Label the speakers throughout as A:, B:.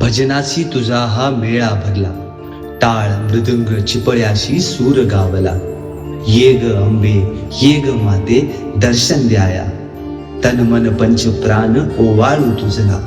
A: भजनासी तुझा हा मेळा भरला, टाळ मृदंग चिपळ्याशी सूर गावला. ये ग अंबे ये ग माते दर्शन द्याया, तन मन पंच प्राण ओवाळू तुझला.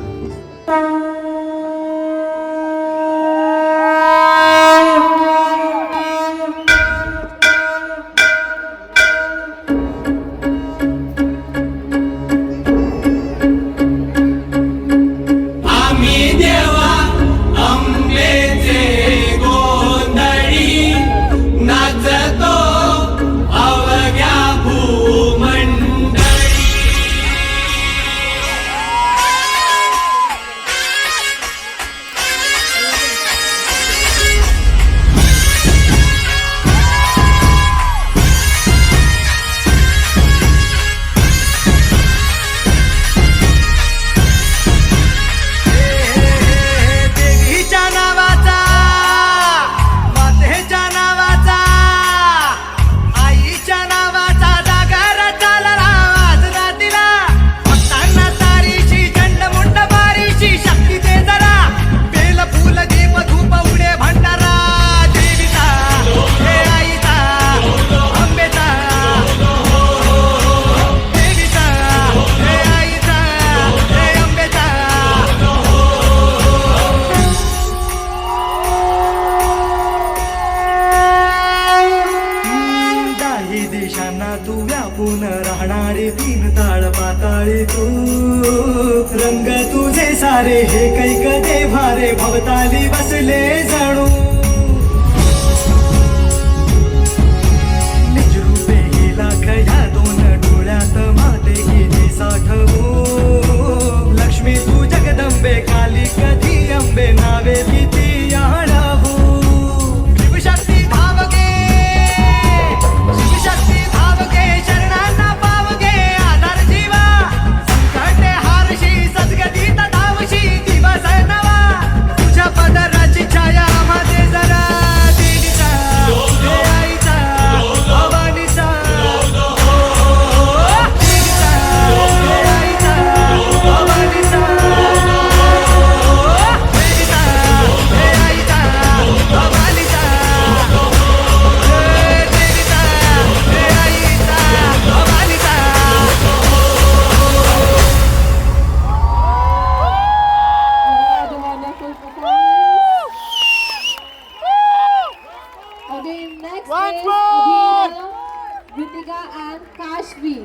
B: तू व्यापून राहणारे तीन ताळ पाताळी तू, रंग तुझे सारे हे कैक दे भारे भवताली बसले जणू. निज रूपे गेला खया दोन डोळ्यात माते गेली साठवू. लक्ष्मी तू जगदंबे काली कधी अंबे नावे किती आळावू. शिवशक्ती भावगे शिवशक्ती भावगे शरणांना पावगे आधार जीवा. संकटे हारशी सद्गतीत धावशी दिवस नवा. तुझ्या पदराची छाया माझे जरा देवीचा हे आईचा भवानीचा. देवीचा हे आईचा भवानीचा. देवीचा हे आईचा भवानीचा. देवीचा हे आईचा भवानीचा.
C: The wonderful performance. Okay, next is Abhinav, Ritika and Kashvi.